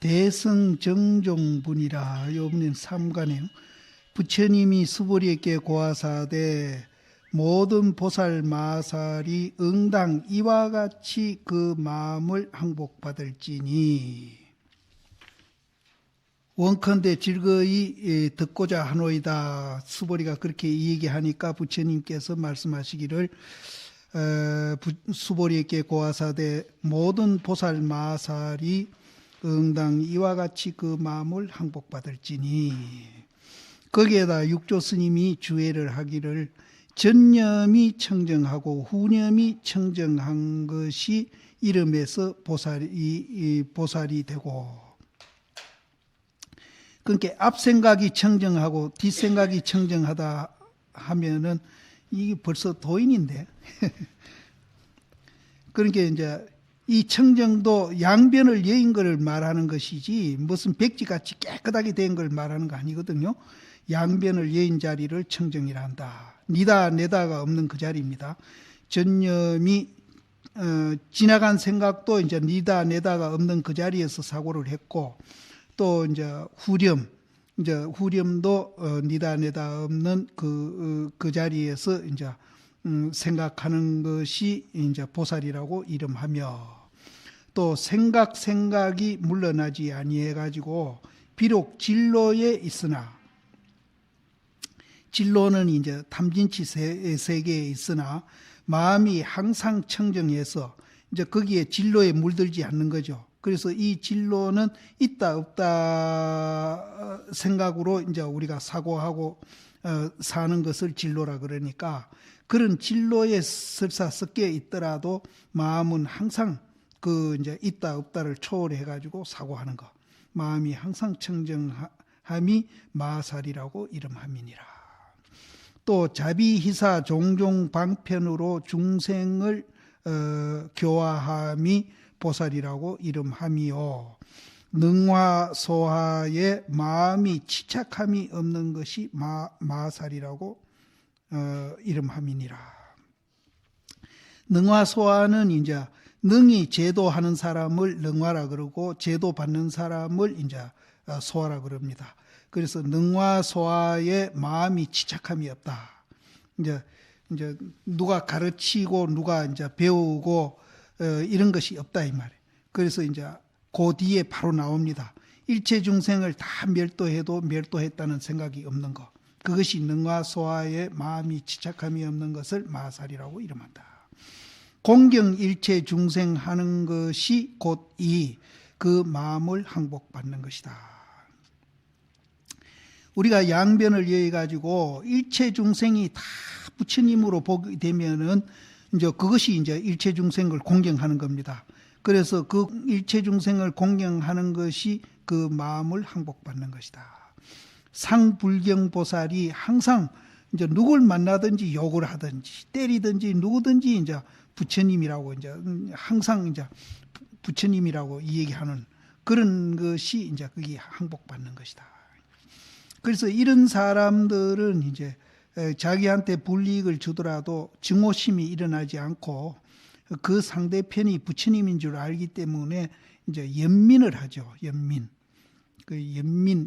대성정종분이라. 요번엔 삼가네요. 부처님이 수보리에게 고하사대 모든 보살 마살이 응당 이와 같이 그 마음을 항복받을지니 원컨대 즐거이 듣고자 하노이다. 수보리가 그렇게 얘기하니까 부처님께서 말씀하시기를 수보리에게 고하사대 모든 보살 마살이 응당 이와 같이 그 마음을 항복받을지니 거기에다 육조 스님이 주회를 하기를 전념이 청정하고 후념이 청정한 것이 이름에서 보살이 되고, 그러니까 앞생각이 청정하고 뒷생각이 청정하다 하면은 이게 벌써 도인인데 그러니까 이제 이 청정도 양변을 여인 것을 말하는 것이지 무슨 백지같이 깨끗하게 된 걸 말하는 거 아니거든요. 양변을 여인 자리를 청정이라 한다. 니다 내다가 없는 그 자리입니다. 전념이 지나간 생각도 이제 니다 내다가 없는 그 자리에서 사고를 했고, 또 이제 후렴도 니다 내다 없는 그 자리에서 이제 생각하는 것이 이제 보살이라고 이름하며, 또 생각이 물러나지 아니해 가지고 비록 진로에 있으나, 진로는 이제 탐진치 세계에 있으나 마음이 항상 청정해서 이제 거기에 진로에 물들지 않는 거죠. 그래서 이 진로는 있다 없다 생각으로 이제 우리가 사고하고 사는 것을 진로라 그러니까, 그런 진로에 설사 섞여 있더라도 마음은 항상 그 이제 있다 없다를 초월해 가지고 사고하는 것, 마음이 항상 청정함이 마살이라고 이름함이니라. 또 자비희사 종종 방편으로 중생을 교화함이 보살이라고 이름함이요, 능화소화에 마음이 치착함이 없는 것이 마살이라고 이름함이니라. 능화소화는 이제 능히 제도하는 사람을 능화라 그러고 제도받는 사람을 이제 소화라 그럽니다. 그래서 능화소화에 마음이 치착함이 없다. 이제 누가 가르치고 누가 이제 배우고 이런 것이 없다 이 말이에요. 그래서 이제 그 뒤에 바로 나옵니다. 일체 중생을 다 멸도해도 멸도했다는 생각이 없는 것. 그것이 능화소화에 마음이 치착함이 없는 것을 마살이라고 이름한다. 공경 일체 중생 하는 것이 곧 그 마음을 항복받는 것이다. 우리가 양변을 여해 가지고 일체 중생이 다 부처님으로 보게 되면은 이제 그것이 이제 일체 중생을 공경하는 겁니다. 그래서 그 일체 중생을 공경하는 것이 그 마음을 항복받는 것이다. 상불경 보살이 항상 이제 누굴 만나든지 욕을 하든지 때리든지 누구든지 이제 부처님이라고 이제 항상 이제 부처님이라고 얘기하는 그런 것이 이제 그게 항복받는 것이다. 그래서 이런 사람들은 이제 자기한테 불이익을 주더라도 증오심이 일어나지 않고 그 상대편이 부처님인 줄 알기 때문에 이제 연민을 하죠. 연민.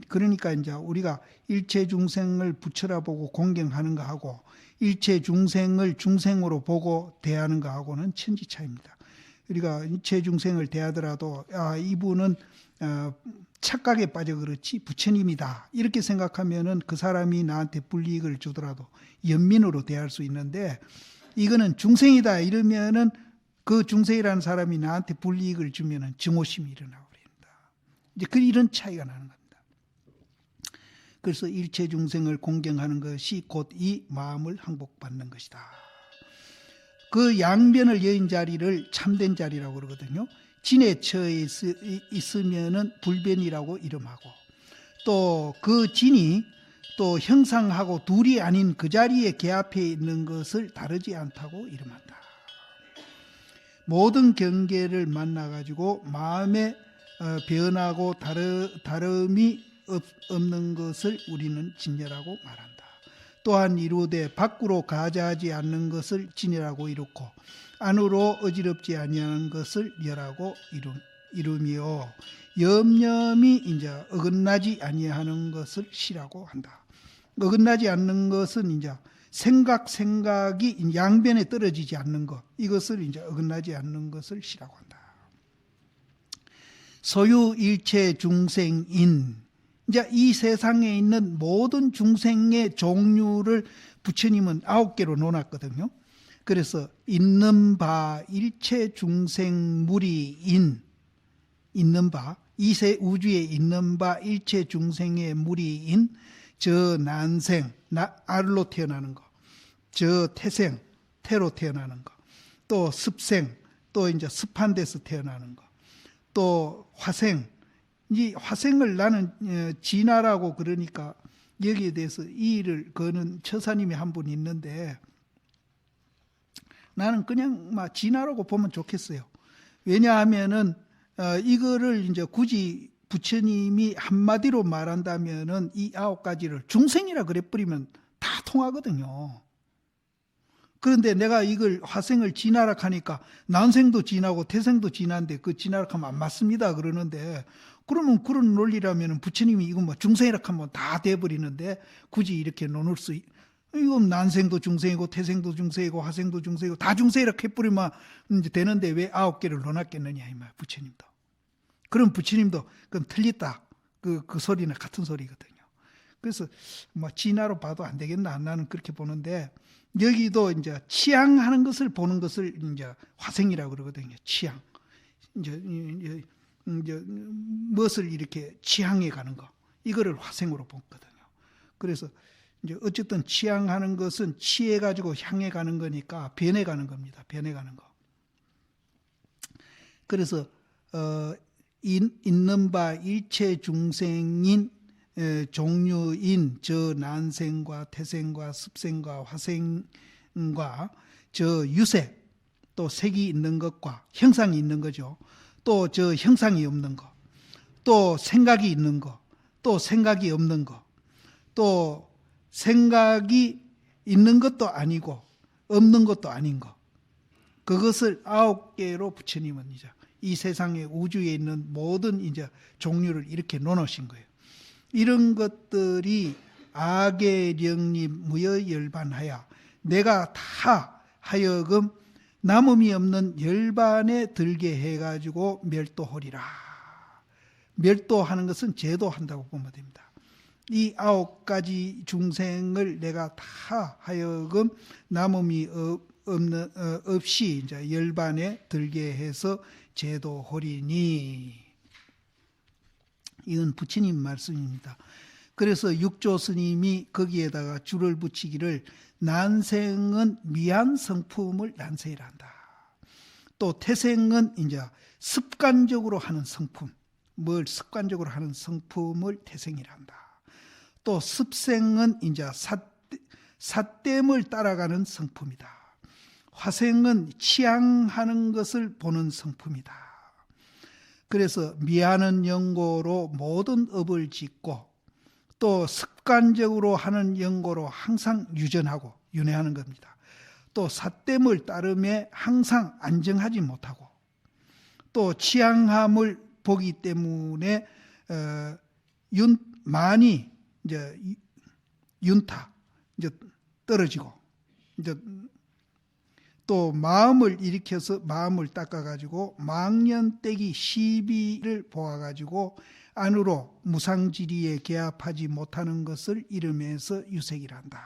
그러니까 이제 우리가 일체 중생을 부처라 보고 공경하는 거하고 일체 중생을 중생으로 보고 대하는 거하고는 천지 차이입니다. 우리가 일체 중생을 대하더라도 이분은 착각에 빠져 그렇지 부처님이다 이렇게 생각하면은 그 사람이 나한테 불이익을 주더라도 연민으로 대할 수 있는데, 이거는 중생이다 이러면은 그 중생이라는 사람이 나한테 불이익을 주면은 증오심이 일어나고 그런다. 이제 이런 차이가 나는 겁니다. 그래서 일체 중생을 공경하는 것이 곧 이 마음을 항복받는 것이다. 그 양변을 여인 자리를 참된 자리라고 그러거든요. 진에 처해 있으면은 불변이라고 이름하고, 또 그 진이 또 형상하고 둘이 아닌 그 자리에 개합해 있는 것을 다르지 않다고 이름한다. 모든 경계를 만나가지고 마음에 변하고 다름이 없는 것을 우리는 진여라고 말한다. 또한 이루되 밖으로 가자하지 않는 것을 진여라고 이루고 안으로 어지럽지 아니하는 것을 여라고 이름이요 염념이 이제 어긋나지 아니하는 것을 시라고 한다. 어긋나지 않는 것은 이제 생각이 양변에 떨어지지 않는 것, 이것을 이제 어긋나지 않는 것을 시라고 한다. 소유 일체 중생인, 이제 이 세상에 있는 모든 중생의 종류를 부처님은 9개로 놓았거든요. 그래서 있는 바 일체 중생 무리인, 있는 바, 이 세 우주에 있는 바 일체 중생의 무리인 저 난생, 알로 태어나는 거, 저 태생, 태로 태어나는 거, 또 습생, 또 이제 습한 데서 태어나는 거, 또 화생, 이 화생을 나는 진화라고 그러니까 여기에 대해서 이의를 거는 처사님이 한 분 있는데 나는 그냥 막 진화라고 보면 좋겠어요. 왜냐하면은 이거를 이제 굳이 부처님이 한마디로 말한다면은 이 9가지를 중생이라 그래 버리면 다 통하거든요. 그런데 내가 이걸 화생을 진화라 하니까 난생도 진하고 태생도 진한데 그 진화라 하면 안 맞습니다 그러는데, 그러면 그런 논리라면 부처님이 이거 뭐 중생이라 하면 다 돼버리는데 굳이 이렇게 놓을 수 이건 난생도 중생이고 태생도 중생이고 화생도 중생이고 다 중생이라 해버리면 이제 되는데 왜 9개를 놓았겠느냐 이 말. 부처님도 그럼 부처님도 그럼 틀렸다 그 소리는 같은 소리거든요. 그래서 뭐 진화로 봐도 안 되겠나, 나는 그렇게 보는데, 여기도 이제 취향하는 것을 보는 것을 이제 화생이라고 그러거든요. 취향. 이제 무엇을 이렇게 취향해 가는 거, 이거를 화생으로 보거든요. 그래서 이제 어쨌든 취향하는 것은 취해 가지고 향해 가는 거니까 변해 가는 겁니다. 변해 가는 거. 그래서 있는 바 일체 중생인 종류인 저 난생과 태생과 습생과 화생과 저 유색, 또 색이 있는 것과 형상이 있는 거죠. 또 저 형상이 없는 것, 또 생각이 있는 것, 또 생각이 없는 것, 또 생각이 있는 것도 아니고 없는 것도 아닌 것, 그것을 9개로 부처님은 이제 이 세상의 우주에 있는 모든 이제 종류를 이렇게 놓으신 거예요. 이런 것들이 악의 무여열반하여 내가 다 하여금 남음이 없는 열반에 들게 해가지고 멸도하리라. 멸도하는 것은 제도한다고 보면 됩니다. 이 9가지 중생을 내가 다 하여금 남음이 없이 이제 열반에 들게 해서 제도하리니, 이건 부처님 말씀입니다. 그래서 육조 스님이 거기에다가 줄을 붙이기를 난생은 미한 성품을 난생이라 한다. 또 태생은 이제 습관적으로 하는 성품, 뭘 습관적으로 하는 성품을 태생이라 한다. 또 습생은 이제 삿됨을 따라가는 성품이다. 화생은 취향하는 것을 보는 성품이다. 그래서 미하는 연고로 모든 업을 짓고 또 습관적으로 하는 연고로 항상 유전하고 윤회하는 겁니다. 또 삿됨을 따름에 항상 안정하지 못하고 또 취향함을 보기 때문에 많이 이제 윤타 이제 떨어지고 이제 또 마음을 일으켜서 마음을 닦아가지고 망년떼기 시비를 보아가지고 안으로 무상지리에 개합하지 못하는 것을 이름해서 유색이란다.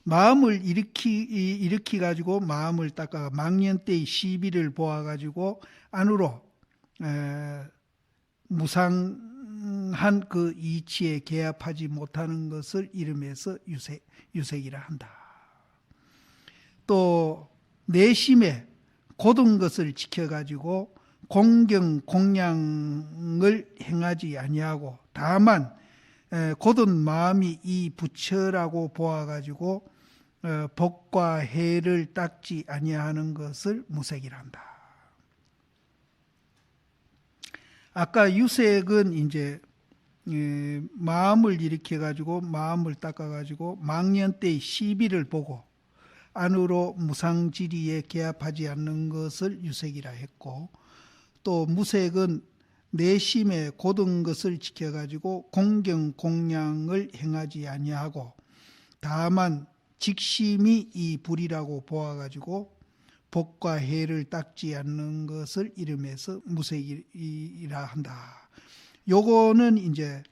마음을 일으키 가지고 마음을 닦아 망년떼의 시비를 보아가지고 안으로 무상한 그 이치에 개합하지 못하는 것을 이름해서 유색이라 한다. 또 내심에 곧은 것을 지켜가지고 공경 공양을 행하지 아니하고 다만 곧은 마음이 이 부처라고 보아가지고 복과 해를 닦지 아니하는 것을 무색이란다. 아까 유색은 이제 마음을 일으켜가지고 마음을 닦아가지고 망년때의 시비를 보고 안으로 무상지리에 개합하지 않는 것을 유색이라 했고, 또 무색은 내심의 고든 것을 지켜가지고 공경 공양을 행하지 아니하고 다만 직심이 이 불이라고 보아가지고 복과 해를 닦지 않는 것을 이름해서 무색이라 한다. 요거는 이제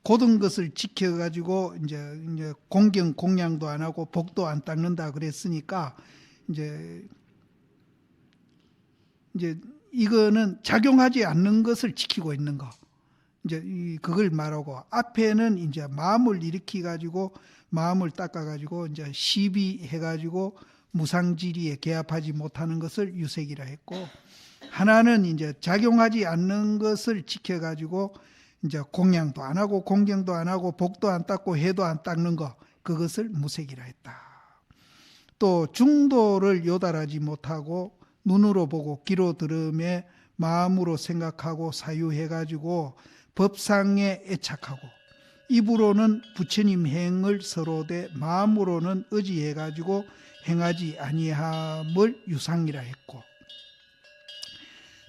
고든 것을 지켜가지고 이제 공경 공양도 안 하고 복도 안 닦는다 그랬으니까 이제 이거는 작용하지 않는 것을 지키고 있는 거. 이제 그걸 말하고 앞에는 이제 마음을 일으키 가지고 마음을 닦아 가지고 이제 시비해 가지고 무상지리에 개합하지 못하는 것을 유색이라 했고, 하나는 이제 작용하지 않는 것을 지켜 가지고 이제 공양도 안 하고 공경도 안 하고 복도 안 닦고 해도 안 닦는 거, 그것을 무색이라 했다. 또 중도를 요달하지 못하고 눈으로 보고 귀로 들음에 마음으로 생각하고 사유해 가지고 법상에 애착하고 입으로는 부처님 행을 서로되 마음으로는 의지해 가지고 행하지 아니함을 유상이라 했고,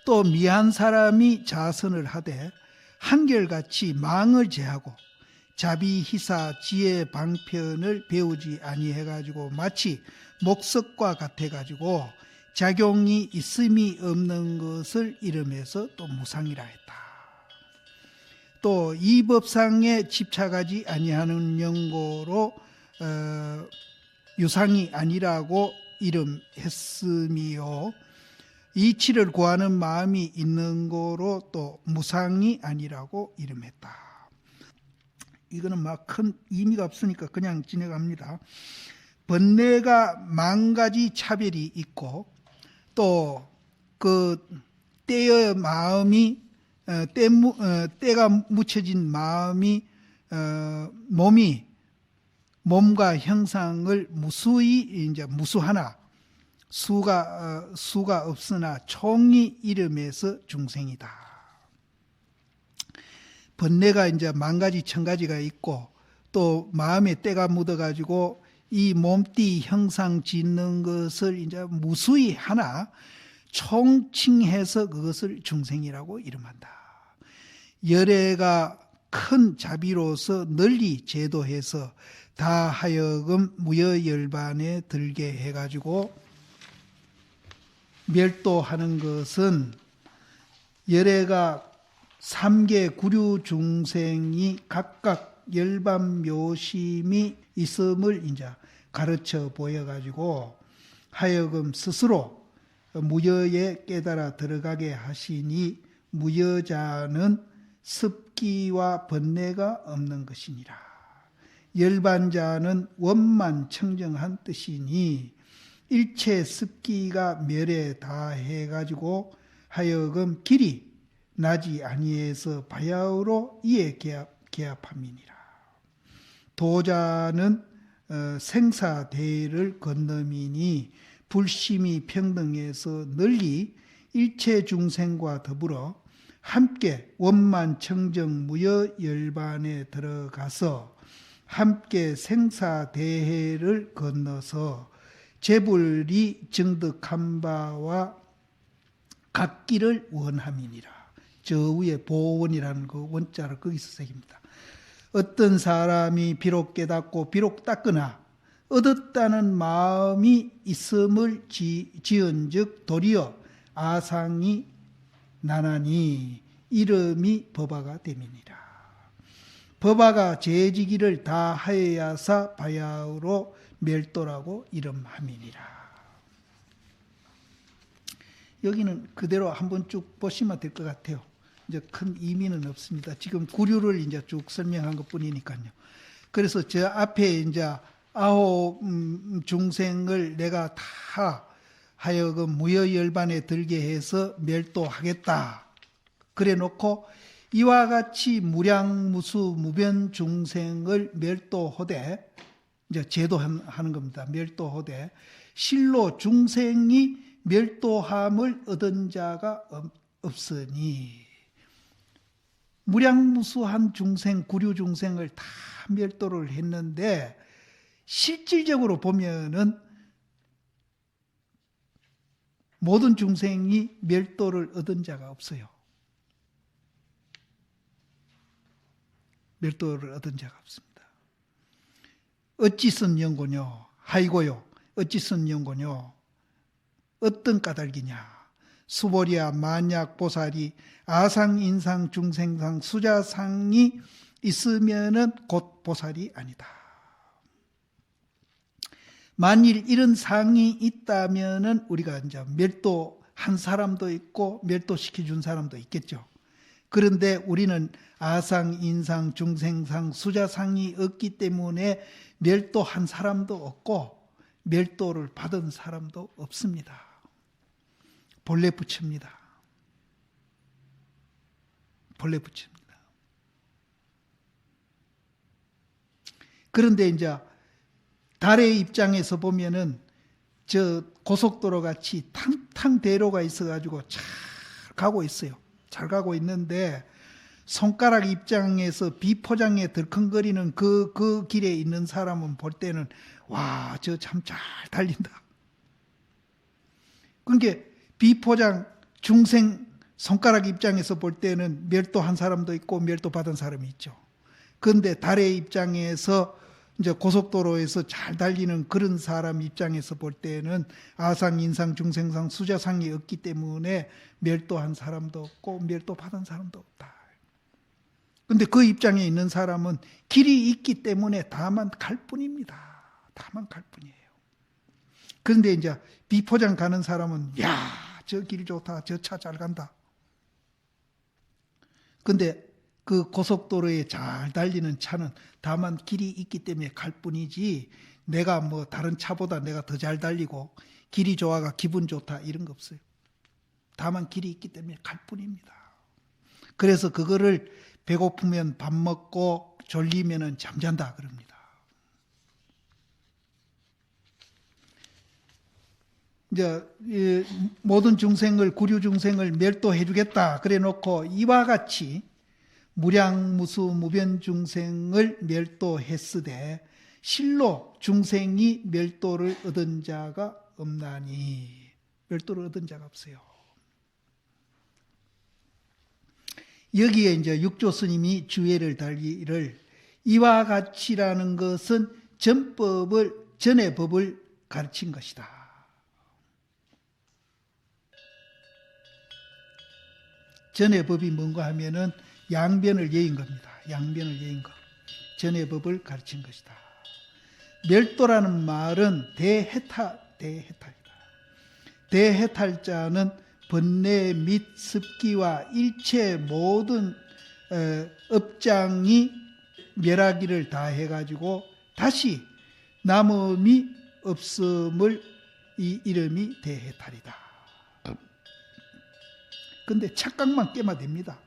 또 미한 사람이 자선을 하되 한결같이 망을 제하고 자비희사 지혜 방편을 배우지 아니해 가지고 마치 목석과 같아 가지고 작용이 있음이 없는 것을 이름해서 또 무상이라 했다. 또 이 법상에 집착하지 아니하는 연고로 유상이 아니라고 이름했으며, 이치를 구하는 마음이 있는 거로 또 무상이 아니라고 이름했다. 이거는 막 큰 의미가 없으니까 그냥 지나갑니다. 번뇌가 만 가지 차별이 있고 또 그 때의 마음이 때가 묻혀진 마음이 몸과 형상을 무수히 이제 무수하나 수가 없으나 총이 이름에서 중생이다. 번뇌가 이제 만 가지 천 가지가 있고 또 마음에 때가 묻어가지고 이 몸띠 형상 짓는 것을 이제 무수히 하나 총칭해서 그것을 중생이라고 이름한다. 열애가 큰 자비로서 널리 제도해서 다 하여금 무여열반에 들게 해가지고 멸도하는 것은 열애가 3계 구류 중생이 각각 열반 묘심이 있음을 이제 가르쳐 보여가지고 하여금 스스로 무여에 깨달아 들어가게 하시니 무여자는 습기와 번뇌가 없는 것이니라. 열반자는 원만 청정한 뜻이니 일체 습기가 멸에 다해가지고 하여금 길이 나지 아니해서 바야흐로 이에 개합함이니라. 도자는 생사대를 건너미니 불심이 평등해서 널리 일체 중생과 더불어 함께 원만 청정 무여 열반에 들어가서 함께 생사대해를 건너서 재불이 증득한 바와 같기를 원함이니라. 저 위에 보원이라는 그 원자를 거기서 새깁니다. 어떤 사람이 비록 깨닫고 비록 닦으나 얻었다는 마음이 있음을 지은즉 도리어 아상이 나나니 이름이 법화가 됨이니라. 법화가 재지기를 다 하여야사 바야흐로 멸도라고 이름함이니라. 여기는 그대로 한번 쭉 보시면 될 것 같아요. 이제 큰 의미는 없습니다. 지금 구류를 이제 쭉 설명한 것 뿐이니까요. 그래서 저 앞에 이제 9 중생을 내가 다 하여금 무여열반에 들게 해서 멸도하겠다. 그래 놓고 이와 같이 무량무수 무변 중생을 멸도하되, 이제 제도하는 겁니다. 멸도하되 실로 중생이 멸도함을 얻은 자가 없으니, 무량무수한 중생, 구류 중생을 다 멸도를 했는데 실질적으로 보면은 모든 중생이 멸도를 얻은 자가 없어요. 멸도를 얻은 자가 없습니다. 어찌선 연고뇨? 하이고요. 어찌선 연고뇨? 어떤 까닭이냐? 수보리야 만약 보살이 아상, 인상, 중생상, 수자상이 있으면은 곧 보살이 아니다. 만일 이런 상이 있다면은 우리가 이제 멸도한 사람도 있고 멸도시켜준 사람도 있겠죠. 그런데 우리는 아상, 인상, 중생상, 수자상이 없기 때문에 멸도한 사람도 없고 멸도를 받은 사람도 없습니다. 본래 부처입니다. 본래 부처입니다. 그런데 이제 달의 입장에서 보면은 저 고속도로 같이 탕탕 대로가 있어가지고 잘 가고 있어요. 잘 가고 있는데 손가락 입장에서 비포장에 덜컹거리는 그 길에 있는 사람은 볼 때는 와, 저 참 잘 달린다. 그러니까 비포장 중생 손가락 입장에서 볼 때는 멸도한 사람도 있고 멸도받은 사람이 있죠. 그런데 달의 입장에서 이제 고속도로에서 잘 달리는 그런 사람 입장에서 볼 때는 아상, 인상, 중생상, 수자상이 없기 때문에 멸도한 사람도 없고 멸도받은 사람도 없다. 그런데 그 입장에 있는 사람은 길이 있기 때문에 다만 갈 뿐입니다. 다만 갈 뿐이에요. 그런데 이제 비포장 가는 사람은 야, 저 길 좋다. 저 차 잘 간다. 근데 그 고속도로에 잘 달리는 차는 다만 길이 있기 때문에 갈 뿐이지 내가 뭐 다른 차보다 내가 더 잘 달리고 길이 좋아가 기분 좋다 이런 거 없어요. 다만 길이 있기 때문에 갈 뿐입니다. 그래서 그거를 배고프면 밥 먹고 졸리면은 잠잔다 그럽니다. 이제 모든 중생을 구류 중생을 멸도해 주겠다 그래 놓고 이와 같이 무량무수 무변 중생을 멸도했으되 실로 중생이 멸도를 얻은 자가 없나니 멸도를 얻은 자가 없어요. 여기에 이제 육조 스님이 주의를 달기를 이와 같이라는 것은 전의 법을 가르친 것이다. 전의 법이 뭔가 하면은 양변을 예인 겁니다. 양변을 예인 것. 전의 법을 가르친 것이다. 멸도라는 말은 대해탈이다. 대해탈자는 번뇌 및 습기와 일체 모든 업장이 멸하기를 다 해가지고 다시 남음이 없음을 이 이름이 대해탈이다. 근데 착각만 깨면 됩니다.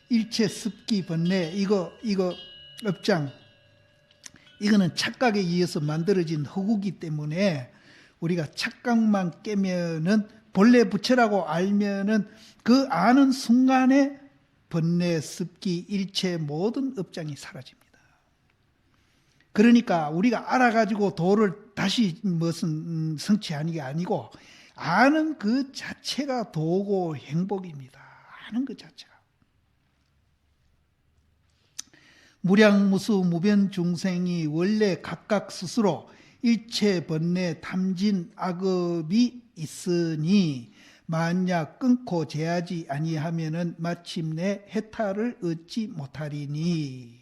일체 습기 번뇌 이거 업장 이거는 착각에 의해서 만들어진 허구기 때문에 우리가 착각만 깨면은 본래 부처라고 알면은 그 아는 순간에 번뇌 습기 일체 모든 업장이 사라집니다. 그러니까 우리가 알아가지고 도를 다시 무슨 성취하는 게 아니고 아는 그 자체가 도고 행복입니다. 아는 그 자체가. 무량무수 무변 중생이 원래 각각 스스로 일체 번뇌 탐진 악업이 있으니 만약 끊고 제하지 아니하면은 마침내 해탈을 얻지 못하리니.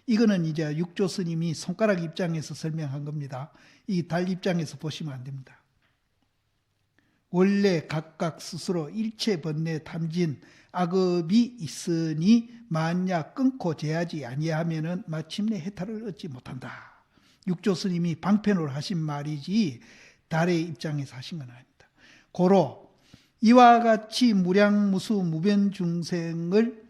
이거는 이제 육조 스님이 손가락 입장에서 설명한 겁니다. 이 달 입장에서 보시면 안 됩니다. 원래 각각 스스로 일체 번뇌 탐진 악업이 있으니 만약 끊고 제하지 아니하면은 마침내 해탈을 얻지 못한다. 육조 스님이 방편으로 하신 말이지 달의 입장에서 하신 건 아닙니다. 고로 이와 같이 무량무수 무변 중생을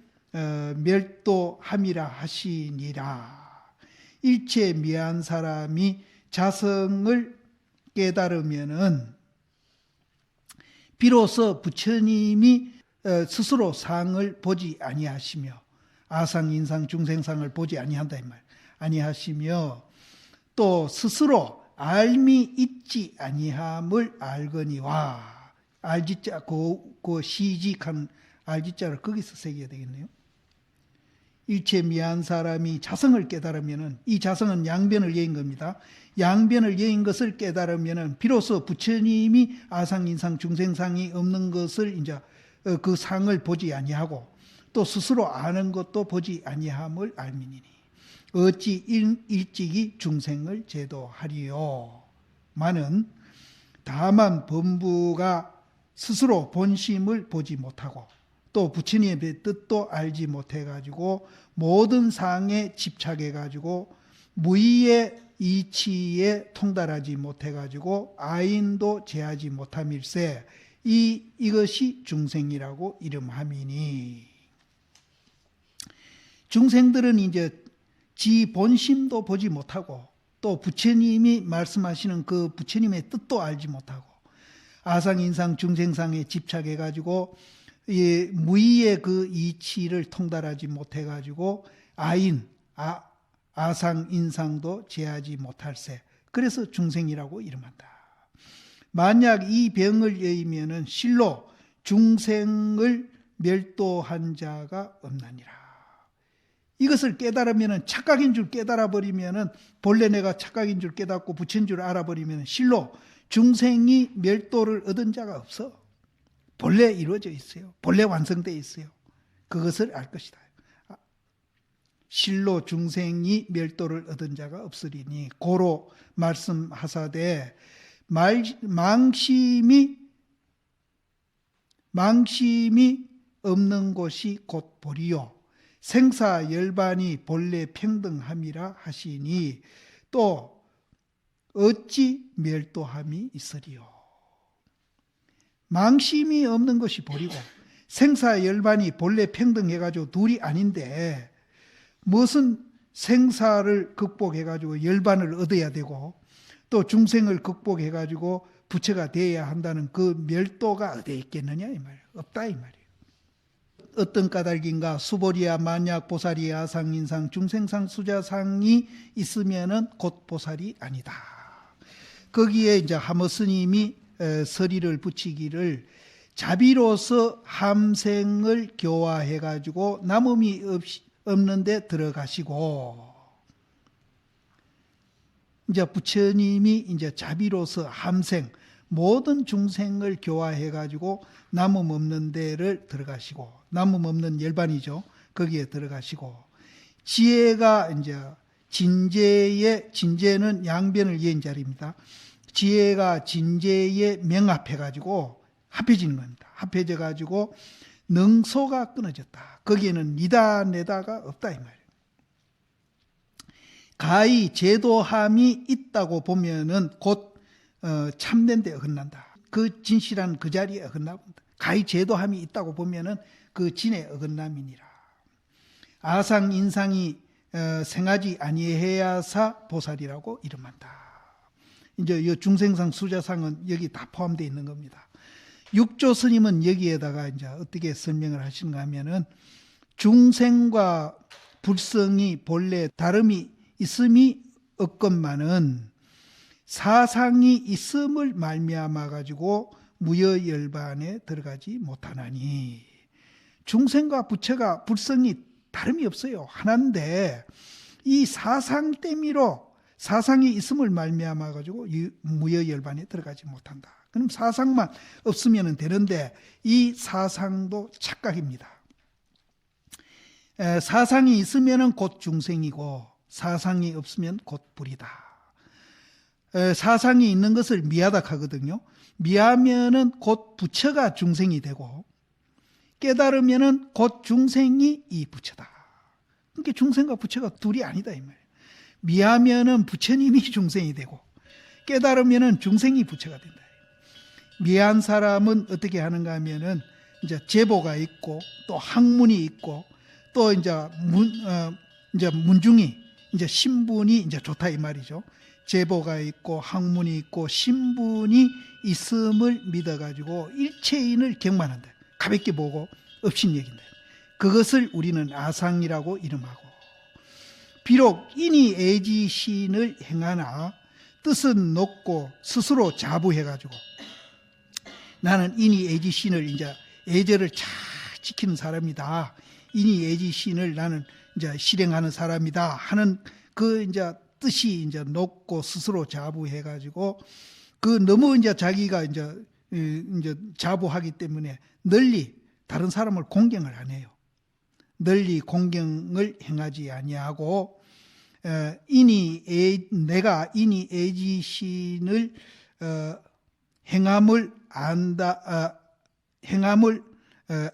멸도함이라 하시니라. 일체 미한 사람이 자성을 깨달으면은 비로소 부처님이 스스로 상을 보지 아니하시며 아상, 인상, 중생상을 보지 아니한다 이 말. 아니하시며 또 스스로 알미 있지 아니함을 알거니와 알지자 그 시직한 알지자를 거기서 새겨야 되겠네요. 일체 미한 사람이 자성을 깨달으면은, 이 자성은 양변을 여인 겁니다. 양변을 여인 것을 깨달으면은 비로소 부처님이 아상인상 중생상이 없는 것을 이제 그 상을 보지 아니하고 또 스스로 아는 것도 보지 아니함을 알미니니 어찌 일찍이 중생을 제도하리요. 마는 다만 범부가 스스로 본심을 보지 못하고 또 부처님의 뜻도 알지 못해가지고 모든 상에 집착해가지고 무의의 이치에 통달하지 못해가지고 아인도 제하지 못함일세 이것이 중생이라고 이름함이니, 중생들은 이제 지 본심도 보지 못하고 또 부처님이 말씀하시는 그 부처님의 뜻도 알지 못하고 아상인상 중생상에 집착해가지고 무의의 그 이치를 통달하지 못해가지고 아상인상도 제하지 못할세. 그래서 중생이라고 이름한다. 만약 이 병을 여의면은 실로 중생을 멸도한 자가 없나니라. 이것을 깨달으면은 착각인 줄 깨달아버리면은 본래 내가 착각인 줄 깨닫고 부처인 줄 알아버리면 실로 중생이 멸도를 얻은 자가 없어. 본래 이루어져 있어요. 본래 완성되어 있어요. 그것을 알 것이다. 실로 중생이 멸도를 얻은 자가 없으리니 고로 말씀하사되 망심이 없는 곳이 곧 보리요 생사 열반이 본래 평등함이라 하시니 또 어찌 멸도함이 있으리요. 망심이 없는 것이 보리고 생사 열반이 본래 평등해가지고 둘이 아닌데 무슨 생사를 극복해가지고 열반을 얻어야 되고 또 중생을 극복해가지고 부처가 되어야 한다는 그 멸도가 어디에 있겠느냐 이 말이에요. 없다 이 말이에요. 어떤 까닭인가 수보리야 만약 보살이 아상인상 중생상 수자상이 있으면은 곧 보살이 아니다. 거기에 이제 하모 스님이 서리를 붙이기를 자비로서 함생을 교화해가지고 남음이 없는데 들어가시고, 이제 부처님이 이제 자비로서 함생 모든 중생을 교화해가지고 남음 없는 데를 들어가시고, 남음 없는 열반이죠. 거기에 들어가시고, 지혜가 이제 진제는 양변을 이은 자리입니다. 지혜가 진제에 명합해가지고 합해지는 겁니다. 합해져가지고 능소가 끊어졌다. 거기에는 니다 내다가 없다 이 말이에요. 가히 제도함이 있다고 보면은 곧 참된 데 어긋난다. 그 진실한 그 자리에 어긋납니다. 가히 제도함이 있다고 보면은 그 진에 어긋남이니라. 아상인상이 생하지 아니해야사 보살이라고 이름한다. 이제 이 중생상 수자상은 여기 다 포함되어 있는 겁니다. 육조 스님은 여기에다가 이제 어떻게 설명을 하시는가 하면은 중생과 불성이 본래 다름이 있음이 없건만은 사상이 있음을 말미암아 가지고 무여열반에 들어가지 못하나니, 중생과 부처가 불성이 다름이 없어요. 하나인데 이 사상 때문에 사상이 있음을 말미암아 가지고 무여열반에 들어가지 못한다. 그럼 사상만 없으면 되는데 이 사상도 착각입니다. 사상이 있으면 곧 중생이고 사상이 없으면 곧 불이다. 사상이 있는 것을 미하다 하거든요. 미하면은 곧 부처가 중생이 되고 깨달으면은 곧 중생이 이 부처다. 그러니까 중생과 부처가 둘이 아니다 이 말이에요. 미하면은 부처님이 중생이 되고 깨달으면은 중생이 부처가 된다. 미한 사람은 어떻게 하는가 하면은 이제 제보가 있고 또 학문이 있고 또 이제 문중이 이제 신분이 이제 좋다 이 말이죠. 제보가 있고 학문이 있고 신분이 있음을 믿어가지고 일체인을 경만한다. 가볍게 보고 없인 얘긴다. 그것을 우리는 아상이라고 이름하고, 비록 인이 애지신을 행하나 뜻은 높고 스스로 자부해가지고 나는 인의애지신을 이제 애절을 잘 지키는 사람이다. 인의애지신을 나는 이제 실행하는 사람이다 하는 그 이제 뜻이 이제 높고 스스로 자부해가지고 그 너무 이제 자기가 이제 자부하기 때문에 널리 다른 사람을 공경을 안 해요. 널리 공경을 행하지 아니하고 내가 인의애지신을 행함을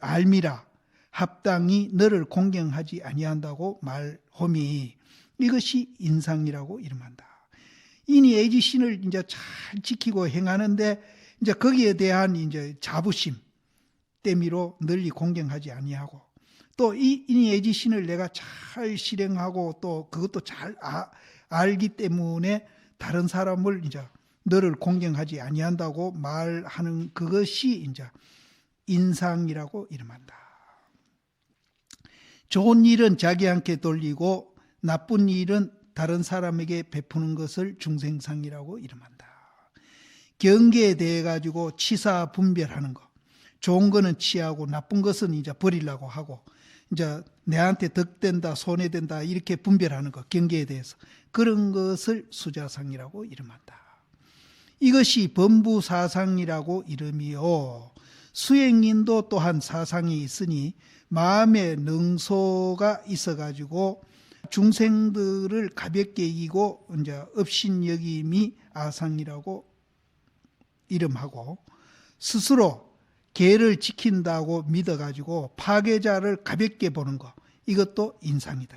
알미라 합당히 너를 공경하지 아니한다고 말함이 이것이 인상이라고 이름한다. 인의애지신을 이제 잘 지키고 행하는데 이제 거기에 대한 이제 자부심 때미로 널리 공경하지 아니하고 또 이 인의애지신을 내가 잘 실행하고 또 그것도 잘 알기 때문에 다른 사람을 이제 너를 공경하지 아니한다고 말하는 그것이 이제 인상이라고 이름한다. 좋은 일은 자기한테 돌리고 나쁜 일은 다른 사람에게 베푸는 것을 중생상이라고 이름한다. 경계에 대해 가지고 치사 분별하는 거. 좋은 거는 취하고 나쁜 것은 이제 버리려고 하고 이제 내한테 덕된다 손해된다 이렇게 분별하는 거. 경계에 대해서 그런 것을 수자상이라고 이름한다. 이것이 범부사상이라고 이름이요. 수행인도 또한 사상이 있으니 마음에 능소가 있어가지고 중생들을 가볍게 여기고 이제 업신여김이 아상이라고 이름하고 스스로 계를 지킨다고 믿어가지고 파괴자를 가볍게 보는 거 이것도 인상이다.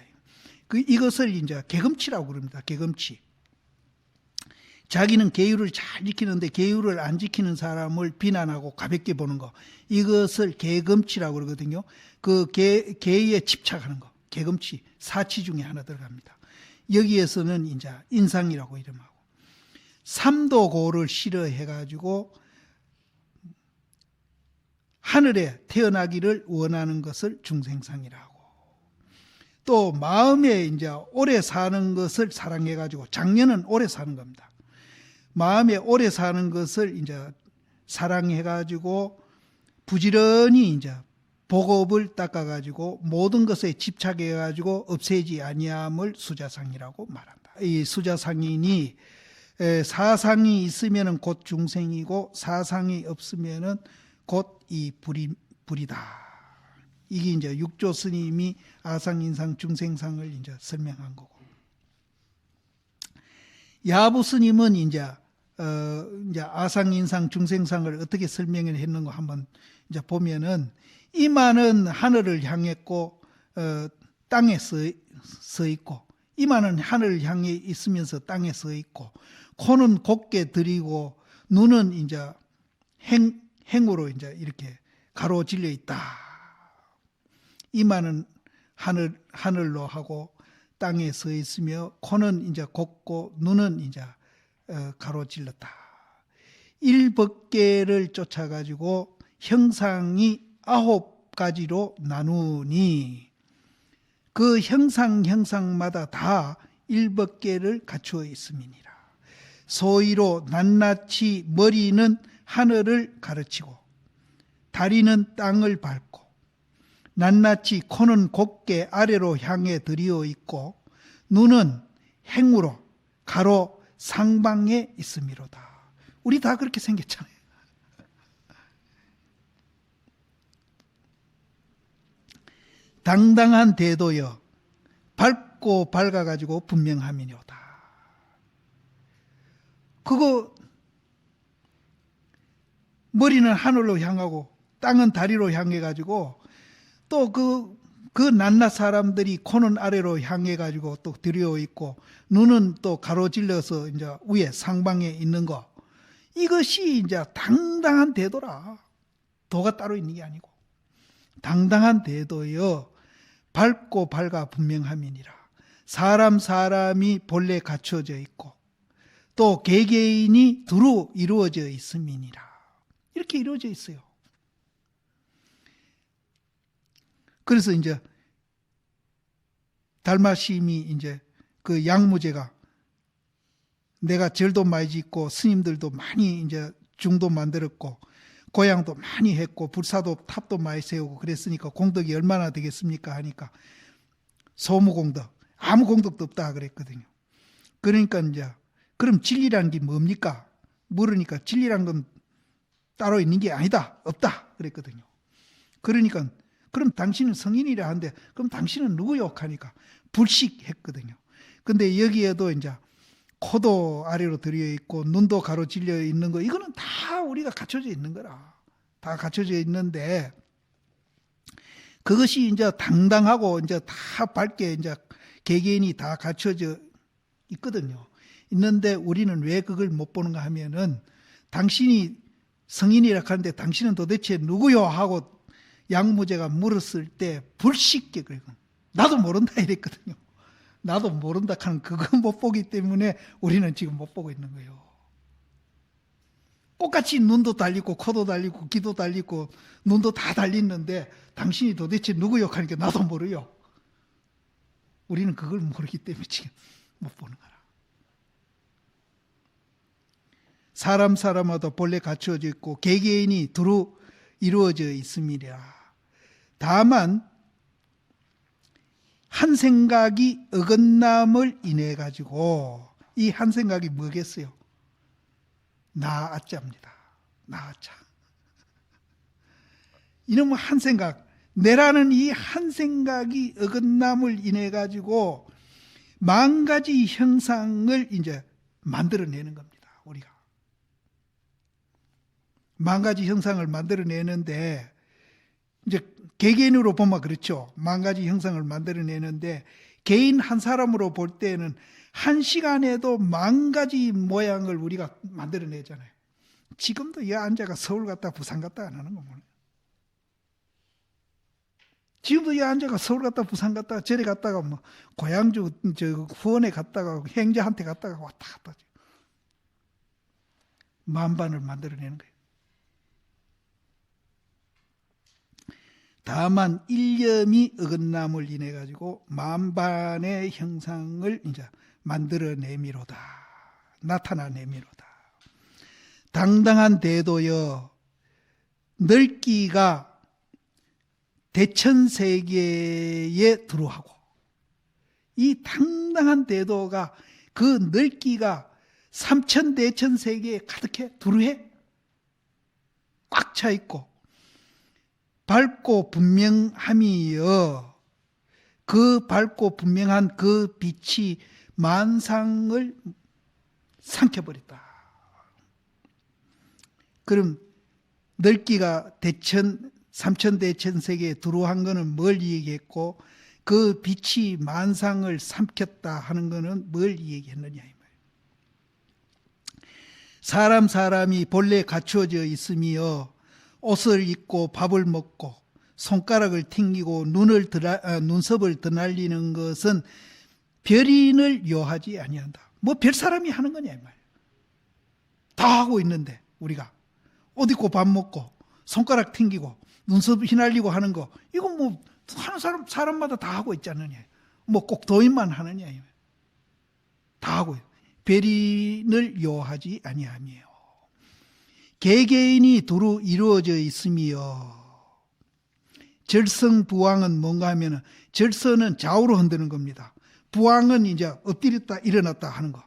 이것을 이제 계금치라고 그럽니다. 계금치. 자기는 계율을 잘 지키는데 계율을 안 지키는 사람을 비난하고 가볍게 보는 거 이것을 계금치라고 그러거든요. 그 계에 집착하는 거 계금치 사치 중에 하나 들어갑니다. 여기에서는 이제 인상이라고 이름하고 삼도고를 싫어해가지고 하늘에 태어나기를 원하는 것을 중생상이라고 또 마음에 이제 오래 사는 것을 사랑해가지고 장년은 오래 사는 겁니다. 마음에 오래 사는 것을 이제 사랑해가지고 부지런히 이제 복업을 닦아가지고 모든 것에 집착해가지고 없애지 아니함을 수자상이라고 말한다. 이 수자상인이 사상이 있으면은 곧 중생이고 사상이 없으면은 곧 이 불이다. 이게 이제 육조 스님이 아상인상 중생상을 이제 설명한 거고. 야부 스님은 이제 아상인상 중생상을 어떻게 설명을 했는가 한번 이제 보면은 이마는 하늘을 향했고 땅에 서 있고 이마는 하늘을 향해 있으면서 땅에 서 있고 코는 곧게 들이고 눈은 이제 행으로 이제 이렇게 가로질려 있다. 이마는 하늘로 하고 땅에 서 있으며 코는 이제 곱고 눈은 이제 가로질렀다. 일법계를 쫓아가지고 형상이 9가지로 나누니 그 형상마다 다 일법계를 갖추어 있음이니라. 소위로 낱낱이 머리는 하늘을 가르치고 다리는 땅을 밟고 낱낱이 코는 곧게 아래로 향해 들이어 있고 눈은 행으로 가로 상방에 있음이로다. 우리 다 그렇게 생겼잖아요. 당당한 대도여 밝고 밝아가지고 분명함이니오다. 그거 머리는 하늘로 향하고 땅은 다리로 향해가지고 또 그 낱낱 사람들이 코는 아래로 향해가지고 또 들여 있고 눈은 또 가로질러서 이제 위에 상방에 있는 거 이것이 이제 당당한 대도라. 도가 따로 있는 게 아니고 당당한 대도여 밝고 밝아 분명함이니라. 사람이 본래 갖춰져 있고 또 개개인이 두루 이루어져 있음이니라. 이렇게 이루어져 있어요. 그래서 이제 달마심이 이제 그 양무제가 내가 절도 많이 짓고 스님들도 많이 이제 중도 만들었고 고향도 많이 했고 불사도 탑도 많이 세우고 그랬으니까 공덕이 얼마나 되겠습니까 하니까 소무공덕, 아무 공덕도 없다 그랬거든요. 그러니까 이제 그럼 진리라는 게 뭡니까? 물으니까 진리란 건 따로 있는 게 아니다, 없다 그랬거든요. 그러니까 그럼 당신은 성인이라 하는데 그럼 당신은 누구요? 하니까 불식했거든요. 근데 여기에도 이제 코도 아래로 들여 있고 눈도 가로질려 있는 거, 이거는 다 우리가 갖춰져 있는 거라. 다 갖춰져 있는데 그것이 이제 당당하고 이제 다 밝게 이제 개개인이 다 갖춰져 있거든요. 있는데 우리는 왜 그걸 못 보는가 하면은 당신이 성인이라 하는데 당신은 도대체 누구요? 하고 양무제가 물었을 때 불식게 그리고 나도 모른다 이랬거든요. 나도 모른다 하는 그거 못 보기 때문에 우리는 지금 못 보고 있는 거예요. 똑같이 눈도 달리고 코도 달리고 귀도 달리고 눈도 다 달리는데 당신이 도대체 누구요? 하니까 나도 모르요. 우리는 그걸 모르기 때문에 지금 못 보는 거라. 사람마다 본래 갖추어져 있고 개개인이 두루 이루어져 있습니다. 다만 한 생각이 어긋남을 인해 가지고 이 한 생각이 뭐겠어요? 나아자입니다. 나아자. 이놈의 한 생각, 내라는 이 한 생각이 어긋남을 인해 가지고 만 가지 형상을 이제 만들어내는 겁니다. 우리가 만 가지 형상을 만들어내는데 이제 개개인으로 보면 그렇죠. 만 가지 형상을 만들어내는데 개인 한 사람으로 볼 때는 한 시간에도 만 가지 모양을 우리가 만들어내잖아요. 지금도 이 앉아가 서울 갔다 부산 갔다 안 하는 거 뭐예요? 지금도 이 앉아가 서울 갔다 부산 갔다가 저리 갔다가 뭐 고향주 후원에 갔다가 행자한테 갔다가 왔다 갔다 만반을 만들어내는 거예요. 다만 일념이 어긋남을 인해 가지고 만반의 형상을 이제 만들어내미로다. 나타나내미로다. 당당한 대도여 넓기가 대천세계에 두루하고, 이 당당한 대도가 그 넓기가 삼천대천세계에 가득해 두루해 꽉 차 있고 밝고 분명함이여 그 밝고 분명한 그 빛이 만상을 삼켜버렸다. 그럼 넓기가 삼천대천세계에 두루한 거는 뭘 얘기했고 그 빛이 만상을 삼켰다 하는 거는 뭘 얘기했느냐 이 말이에요. 사람이 본래 갖추어져 있으며 옷을 입고 밥을 먹고 손가락을 튕기고 눈썹을 드날리는 것은 별인을 요하지 아니한다. 뭐 별사람이 하는 거냐 이 말이에요. 다 하고 있는데 우리가 옷 입고 밥 먹고 손가락 튕기고 눈썹 휘날리고 하는 거, 이거 뭐 하는 사람마다 다 하고 있지 않느냐. 뭐 꼭 도인만 하느냐. 다 하고 있어요. 별인을 요하지 아니함이에요. 개개인이 두루 이루어져 있으며 절성부왕은 뭔가 하면은 절서는 좌우로 흔드는 겁니다. 부왕은 이제 엎드렸다 일어났다 하는 거.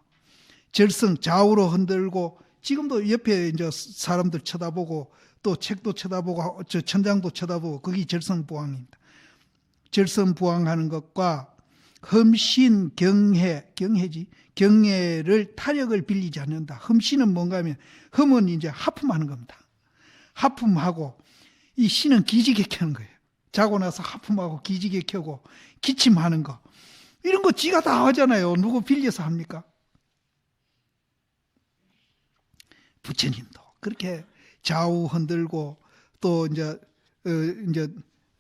절성 좌우로 흔들고 지금도 옆에 이제 사람들 쳐다보고 또 책도 쳐다보고 저 천장도 쳐다보고 그게 절성부왕입니다. 절성부왕하는 것과 흠신 경해를 타력을 빌리지 않는다. 흠신은 뭔가 하면 흠은 이제 하품하는 겁니다. 하품하고 이 신은 기지개 켜는 거예요. 자고 나서 하품하고 기지개 켜고 기침하는 거. 이런 거 지가 다 하잖아요. 누구 빌려서 합니까? 부처님도 그렇게 좌우 흔들고 또 이제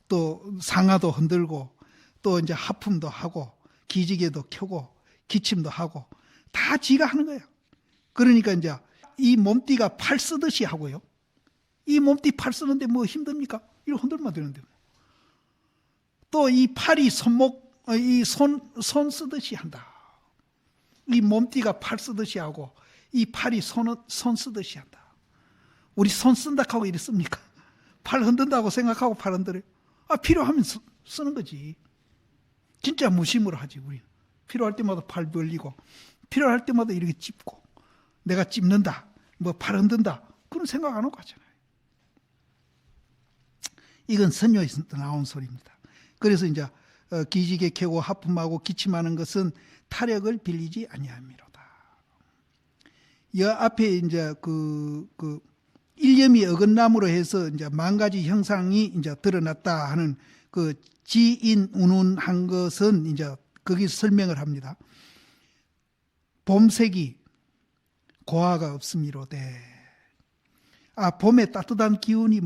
또 상하도 흔들고 또 이제 하품도 하고 기지개도 켜고 기침도 하고 다 지가 하는 거예요. 그러니까 이제 이 몸띠가 팔 쓰듯이 하고요. 이 몸띠 팔 쓰는데 뭐 힘듭니까? 이거 흔들면 되는데. 또 이 팔이 이 손 쓰듯이 한다. 이 몸띠가 팔 쓰듯이 하고 이 팔이 손 쓰듯이 한다. 우리 손 쓴다 하고 이래 씁니까? 팔 흔든다고 생각하고 팔 흔들어요. 필요하면 쓰는 거지. 진짜 무심으로 하지, 우리는. 필요할 때마다 팔 벌리고, 필요할 때마다 이렇게 찝고, 내가 찝는다, 팔 흔든다, 그런 생각 안 하고 하잖아요. 이건 선녀에서 나온 소리입니다. 그래서 이제 기지개 켜고 하품하고 기침하는 것은 타력을 빌리지 아니함이로다. 이 앞에 이제 일념이 어긋남으로 해서 이제 10,000가지 형상이 이제 드러났다 하는 그 지인 운운한 것은 이제 거기서 설명을 합니다. 봄색이 고화가 없음이로되. 봄에 따뜻한 기운이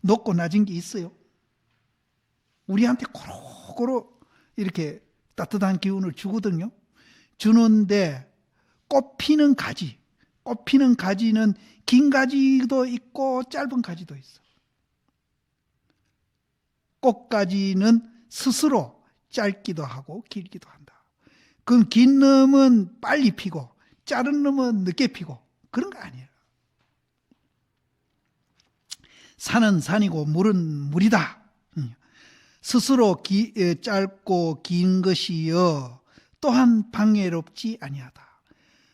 높고 낮은 게 있어요. 우리한테 고루고루 이렇게 따뜻한 기운을 주거든요. 주는데 꽃피는 가지는 긴 가지도 있고 짧은 가지도 있어. 꽃가지는 스스로 짧기도 하고 길기도 한다. 그럼 긴 놈은 빨리 피고 짧은 놈은 늦게 피고 그런 거 아니에요. 산은 산이고 물은 물이다. 스스로 짧고 긴 것이여 또한 방해롭지 아니하다.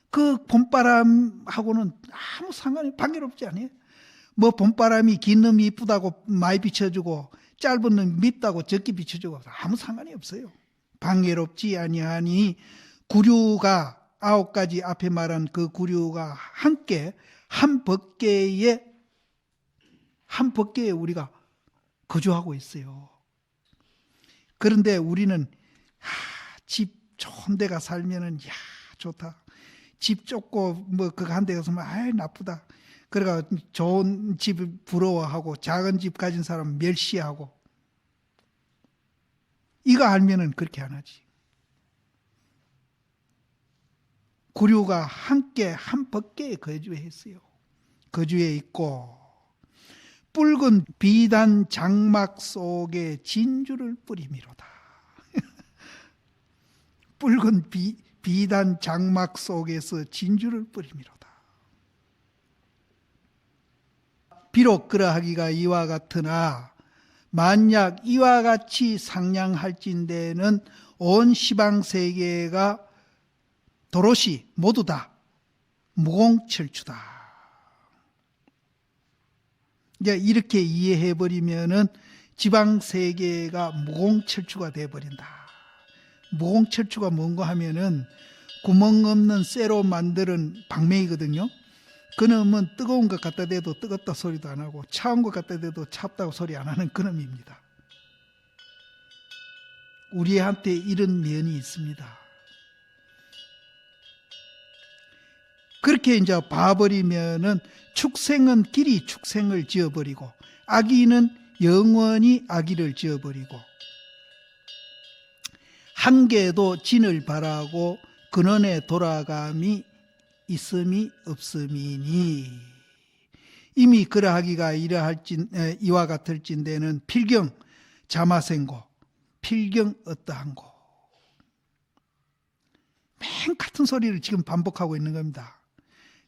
그 봄바람하고는 아무 상관이 방해롭지 않아요. 봄바람이 긴 놈이 이쁘다고 많이 비춰주고 짧은 놈이 밉다고 적게 비춰주고 아무 상관이 없어요. 방해롭지 아니하니 구류가 9가지 앞에 말한 그 구류가 함께 한 법계에 우리가 거주하고 있어요. 그런데 우리는 집 좋은 데가 살면은 좋다. 집 좁고 그거 한 데 가서는 나쁘다. 그러니까 좋은 집 부러워하고 작은 집 가진 사람 멸시하고 이거 알면은 그렇게 안 하지. 구류가 함께 한 법계에 거주했어요. 거주해 있고 붉은 비단 장막 속에 진주를 뿌리미로다. 붉은 비단 장막 속에서 진주를 뿌리미로다. 비록 그러하기가 이와 같으나 만약 이와 같이 상냥할진대는 온 시방세계가 도롯이 모두 다 무공철추다. 이제 이렇게 이해해버리면은 지방세계가 무공철추가 돼버린다. 무공철추가 뭔가 하면은 구멍 없는 쇠로 만드는 방맹이거든요. 그놈은 뜨거운 것 갖다 대도 뜨겁다 소리도 안 하고 차운 것 갖다 대도 찹다고 소리 안 하는 그놈입니다. 우리한테 이런 면이 있습니다. 그렇게 이제 봐버리면은 축생은 길이 축생을 지어버리고 악의는 영원히 악의를 지어버리고 한계도 진을 바라고 근원에 돌아감이 있음이 없음이니 이미 그러하기가 이와 같을진대는 필경 자마생고 필경 어떠한고 맨 같은 소리를 지금 반복하고 있는 겁니다.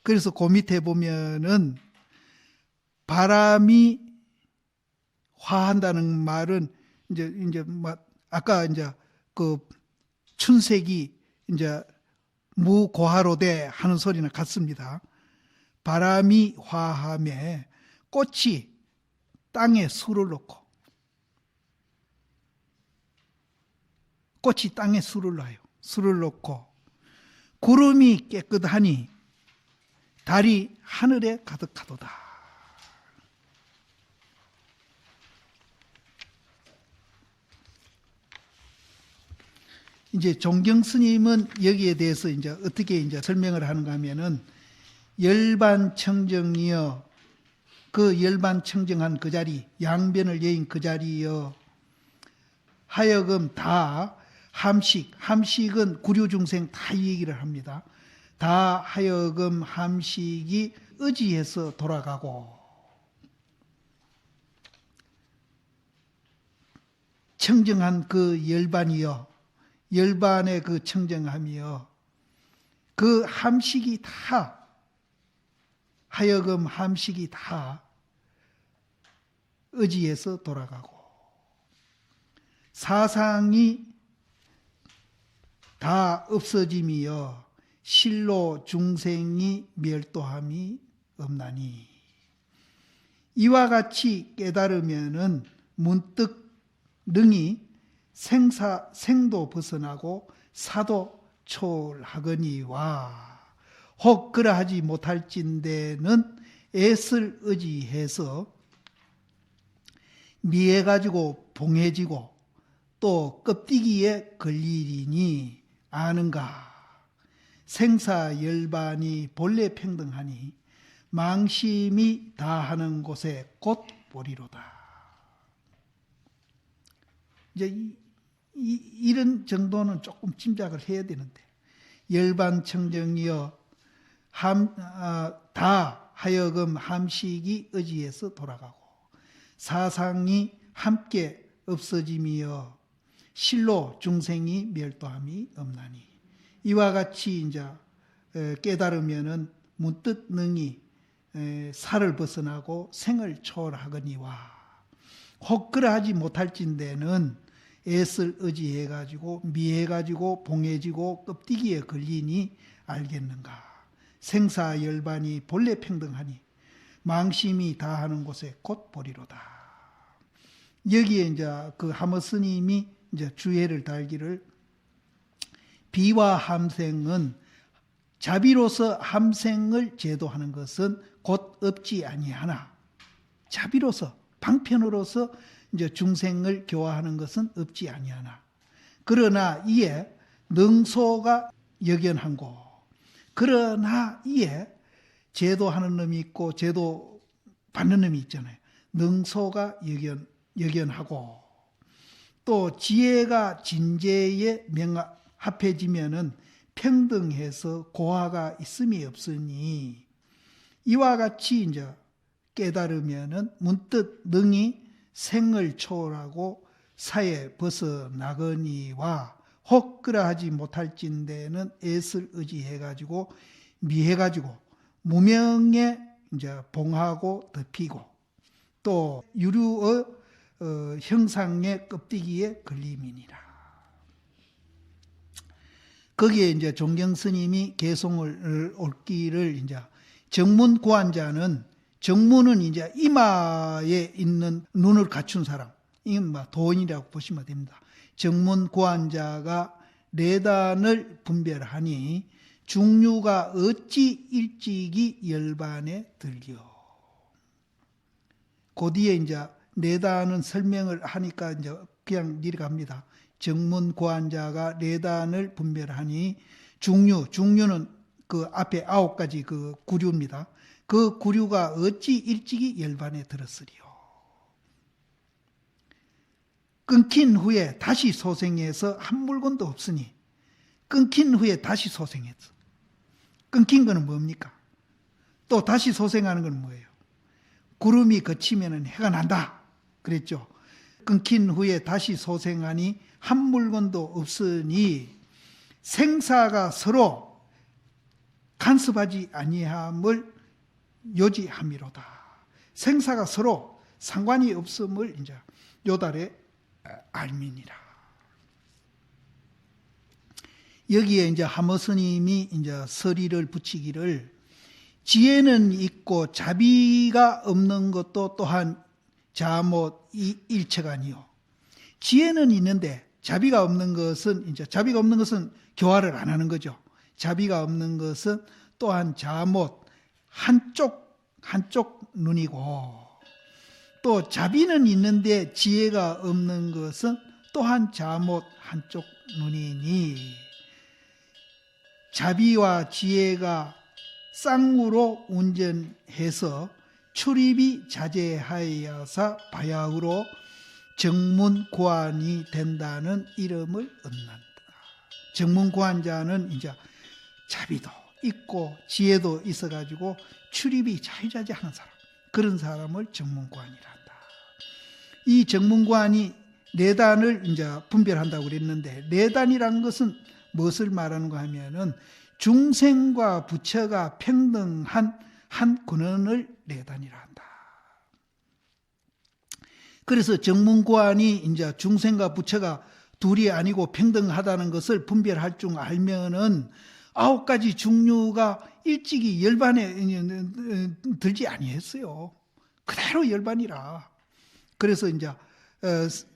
그래서 그 밑에 보면은 바람이 화한다는 말은 이제 아까 이제 그 춘색이 이제 무고하로되 하는 소리나 같습니다. 바람이 화함에 꽃이 땅에 술을 놓고 꽃이 땅에 술을 놔요. 술을 놓고 구름이 깨끗하니 달이 하늘에 가득하도다. 이제 종경 스님은 여기에 대해서 이제 어떻게 이제 설명을 하는가 하면은 열반청정이여 그 열반청정한 그 자리 양변을 여인 그 자리여 하여금 다 함식은 구류중생 다 이 얘기를 합니다. 다 하여금 함식이 의지해서 돌아가고 청정한 그 열반이여 열반의 그 청정함이여 그 함식이 다 하여금 함식이 다 의지에서 돌아가고 사상이 다 없어짐이여 실로 중생이 멸도함이 없나니. 이와 같이 깨달으면은 문득 능히 생도 벗어나고 사도 초월하거니와 혹 그러하지 못할진대는 애를 의지해서 미해가지고 봉해지고 또 껍데기에 걸리리니 아는가. 생사열반이 본래 평등하니 망심이 다하는 곳에 곧 보리로다. 이제 이런 정도는 조금 짐작을 해야 되는데, 열반청정이여 다 하여금 함식이 의지에서 돌아가고 사상이 함께 없어짐이여 실로 중생이 멸도함이 없나니. 이와 같이 이제 깨달으면은 문득 능히 살을 벗어나고 생을 초월하거니와 혹 그러하지 못할진대는 애를 의지해가지고 미해가지고 봉해지고 껍데기에 걸리니 알겠는가. 생사열반이 본래 평등하니 망심이 다하는 곳에 곧 보리로다. 여기에 이제 그 하모 스님이 이제 주해를 달기를 비와 함생은 자비로서 함생을 제도하는 것은 곧 없지 아니하나 자비로서 방편으로서 이제 중생을 교화하는 것은 없지 아니하나 그러나 이에 능소가 역연한고 그러나 이에 제도하는 놈이 있고 제도 받는 놈이 있잖아요. 능소가 역연하고 또 지혜가 진재에 합해지면은 평등해서 고하가 있음이 없으니 이와 같이 이제 깨달으면은 문득 능히 생을 초월하고 사에 벗어나거니와 혹 그러하지 못할진대는 애를 의지해가지고 미해가지고 무명에 이제 봉하고 덮이고 또 유류의 형상의 껍데기에 걸림이니라. 거기에 이제 종경 스님이 개송을 옳기를 이제 정문고안자는 정문은 이제 이마에 있는 눈을 갖춘 사람, 이건 뭐 도인이라고 보시면 됩니다. 정문고안자가 내단을 분별하니 중류가 어찌 일찍이 열반에 들려. 그 뒤에 이제 내단은 설명을 하니까 이제 그냥 내려갑니다. 정문고안자가 내단을 분별하니 중류는 그 앞에 9가지 그 구류입니다. 그 구류가 어찌 일찍이 열반에 들었으리요. 끊긴 후에 다시 소생해서 한 물건도 없으니 끊긴 후에 다시 소생했어. 끊긴 거는 뭡니까? 또 다시 소생하는 건 뭐예요? 구름이 걷히면 해가 난다 그랬죠. 끊긴 후에 다시 소생하니 한 물건도 없으니 생사가 서로 간섭하지 아니함을 요지함이로다. 생사가 서로 상관이 없음을 이제 요달에 알미니라. 여기에 이제 하모 스님이 이제 서리를 붙이기를 지혜는 있고 자비가 없는 것도 또한 자못 일체가니요. 지혜는 있는데 자비가 없는 것은 교화를 안 하는 거죠. 자비가 없는 것은 또한 자못 한쪽 눈이고 또 자비는 있는데 지혜가 없는 것은 또한 자못 한쪽 눈이니 자비와 지혜가 쌍으로 운전해서 출입이 자제하여서 바야흐로 정문고안이 된다는 이름을 얻는다. 정문고안자는 이제 자비도 있고 지혜도 있어가지고 출입이 자유자재하는 사람, 그런 사람을 정문고안이라 한다. 이 정문고안이 내단을 이제 분별한다고 그랬는데 내단이라는 것은 무엇을 말하는가 하면은 중생과 부처가 평등한 한 근원을 내다니라 한다. 그래서 정문고안이 이제 중생과 부처가 둘이 아니고 평등하다는 것을 분별할 줄 알면은 9가지 중류가 일찍이 열반에 들지 아니했어요. 그대로 열반이라. 그래서 이제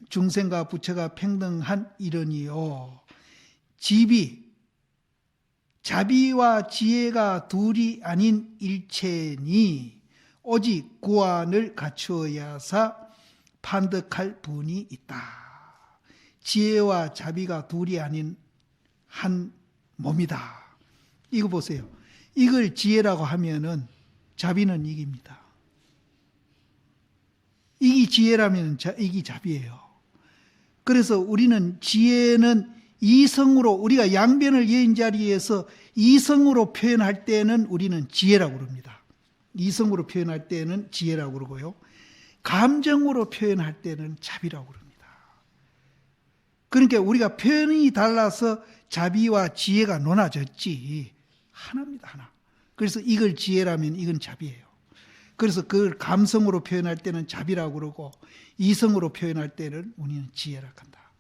중생과 부처가 평등한 이론이요. 자비와 지혜가 둘이 아닌 일체니 오직 구안을 갖추어야사 판득할 분이 있다. 지혜와 자비가 둘이 아닌 한 몸이다. 이거 보세요. 이걸 지혜라고 하면은 자비는 이깁니다. 이게 지혜라면 이게 자비예요. 그래서 우리는 지혜는 이성으로, 우리가 양변을 여인 자리에서 이성으로 표현할 때는 우리는 지혜라고 그럽니다. 이성으로 표현할 때는 지혜라고 그러고요. 감정으로 표현할 때는 자비라고 그럽니다. 그러니까 우리가 표현이 달라서 자비와 지혜가 논하졌지 하나입니다. 하나. 그래서 이걸 지혜라면 이건 자비예요. 그래서 그걸 감성으로 표현할 때는 자비라고 그러고 이성으로 표현할 때는 우리는 지혜라고 한다.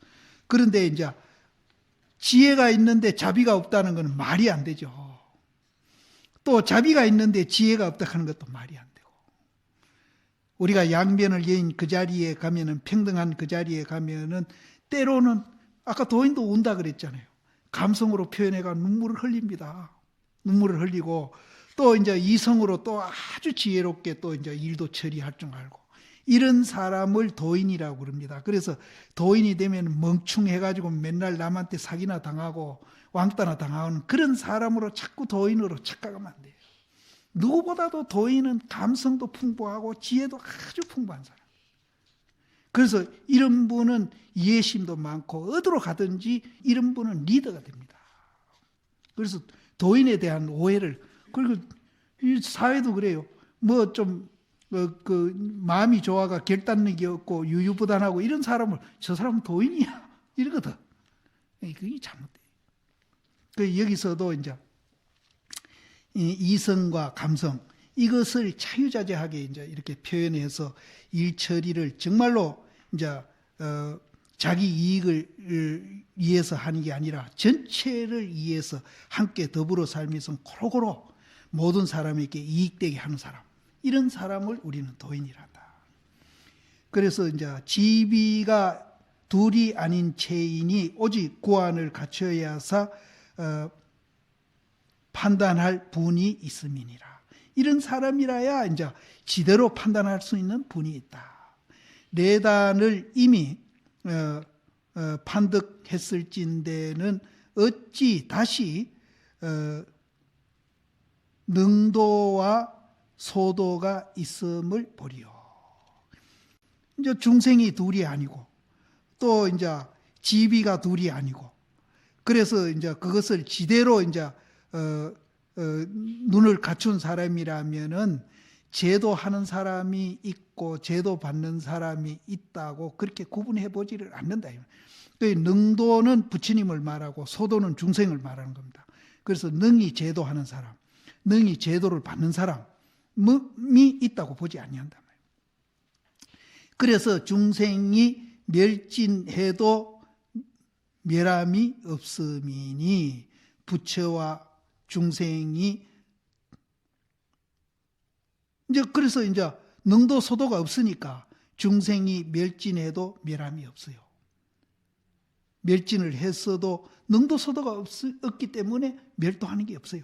그런데 이제 지혜가 있는데 자비가 없다는 것은 말이 안 되죠. 또 자비가 있는데 지혜가 없다 하는 것도 말이 안 되고. 우리가 양변을 여인 그 자리에 가면은, 평등한 그 자리에 가면은 때로는 아까 도인도 운다 그랬잖아요. 감성으로 표현해가 눈물을 흘립니다. 눈물을 흘리고 또 이제 이성으로 또 아주 지혜롭게 또 이제 일도 처리할 줄 알고, 이런 사람을 도인이라고 그럽니다. 그래서 도인이 되면 멍충해가지고 맨날 남한테 사기나 당하고 왕따나 당하는 그런 사람으로 자꾸 도인으로 착각하면 안 돼요. 누구보다도 도인은 감성도 풍부하고 지혜도 아주 풍부한 사람. 그래서 이런 분은 이해심도 많고 어디로 가든지 이런 분은 리더가 됩니다. 그래서 도인에 대한 오해를, 그리고 이 사회도 그래요. 뭐 좀 마음이 좋아가 결단력이 없고 유유부단하고 이런 사람을 저 사람은 도인이야 이러거든. 그게 잘못돼. 여기서도 이제 이성과 감성, 이것을 자유자재하게 이제 이렇게 표현해서 일 처리를 정말로 이제 자기 이익을 위해서 하는 게 아니라 전체를 위해서 함께 더불어 살면서 고루고루 모든 사람에게 이익되게 하는 사람, 이런 사람을 우리는 도인이란다. 그래서 이제 지비가 둘이 아닌 체인이 오직 구안을 갖춰야 하사 판단할 분이 있음이니라. 이런 사람이라야 이제 지대로 판단할 수 있는 분이 있다. 내단을 이미 판득했을진대는 어찌 다시 능도와 소도가 있음을 보리요. 이제 중생이 둘이 아니고 또 이제 지비가 둘이 아니고, 그래서 이제 그것을 지대로 이제 눈을 갖춘 사람이라면은 제도하는 사람이 있고 제도 받는 사람이 있다고 그렇게 구분해 보지를 않는다. 능도는 부처님을 말하고 소도는 중생을 말하는 겁니다. 그래서 능히 제도하는 사람, 능히 제도를 받는 사람이 있다고 보지 아니한다. 그래서 중생이 멸진해도 멸함이 없음이니 부처와 중생이 그래서 이제 능도 소도가 없으니까 중생이 멸진해도 멸함이 없어요. 멸진을 했어도 능도 소도가 없기 때문에 멸도하는 게 없어요.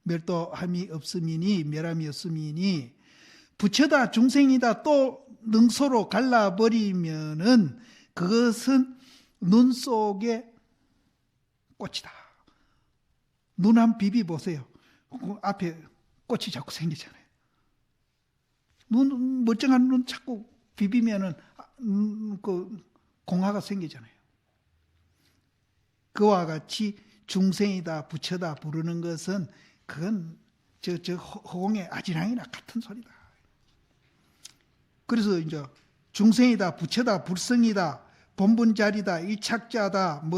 멸도함이 없음이니 멸함이 없음이니 부처다 중생이다 또 능소로 갈라버리면은 그것은 눈 속에 꽃이다. 눈 한 비비 보세요. 그 앞에 꽃이 자꾸 생기잖아요. 멀쩡한 눈 자꾸 비비면은 그 공화가 생기잖아요. 그와 같이 중생이다 부처다 부르는 것은 그건 저 허공의 아지랑이나 같은 소리다. 그래서 이제 중생이다 부처다 불성이다 본분자리다 일착자다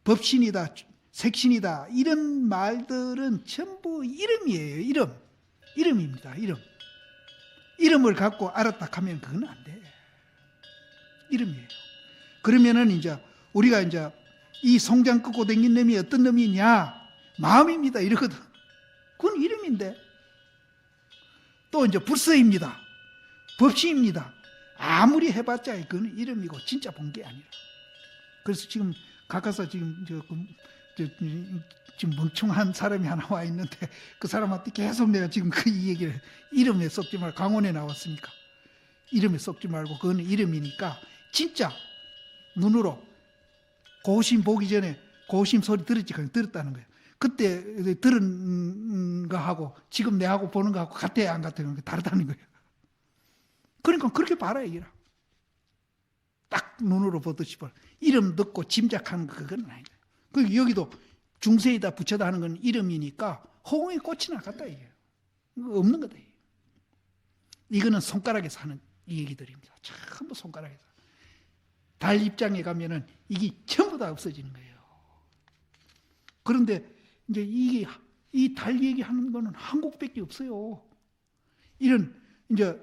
법신이다 색신이다 이런 말들은 전부 이름이에요. 이름. 이름입니다. 이름. 이름을 갖고 알았다 하면 그건 안 돼. 이름이에요. 그러면은 이제 우리가 이제 이 송장 끄고 댕긴 놈이 어떤 놈이냐? 마음입니다. 이러거든. 그건 이름인데. 또 이제 불서입니다. 법시입니다. 아무리 해봤자 그건 이름이고 진짜 본 게 아니라. 그래서 지금 가까서 지금 지금 멍청한 사람이 하나 와 있는데 그 사람한테 계속 내가 지금 그 얘기를 이름에 썩지 말고 강원에 나왔으니까 이름에 썩지 말고 그건 이름이니까 진짜 눈으로 고심 보기 전에 고심 소리 들었지 그냥 들었다는 거예요. 그때 들은 거하고 지금 내하고 보는 거하고 같아야 안 같아요? 다르다는 거예요. 그러니까 그렇게 봐라 이거라. 딱 눈으로 보듯이 봐. 이름 듣고 짐작하는 거 그건 아니다. 그 여기도 중세에다 붙여다 하는 건 이름이니까 호응의 꽃이 나갔다 이게 없는 거다. 이거는 손가락에서 하는 이 얘기들입니다. 전부 손가락에서. 달 입장에 가면은 이게 전부 다 없어지는 거예요. 그런데 이제 이게 이 달 얘기하는 거는 한국밖에 없어요. 이런 이제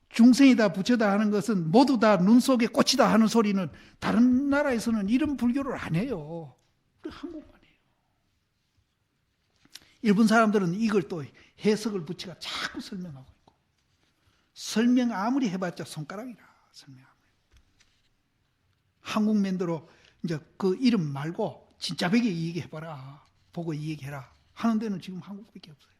중생에다 붙여다 하는 것은 모두 다 눈 속에 꽃이다 하는 소리는 다른 나라에서는 이런 불교를 안 해요. 한국만 해요. 일본 사람들은 이걸 또 해석을 붙여가 자꾸 설명하고 있고 설명 아무리 해봤자 손가락이라 설명. 한국맨대로 이제 그 이름 말고 진짜 벽에 얘기해봐라. 보고 얘기해라. 하는 데는 지금 한국밖에 없어요.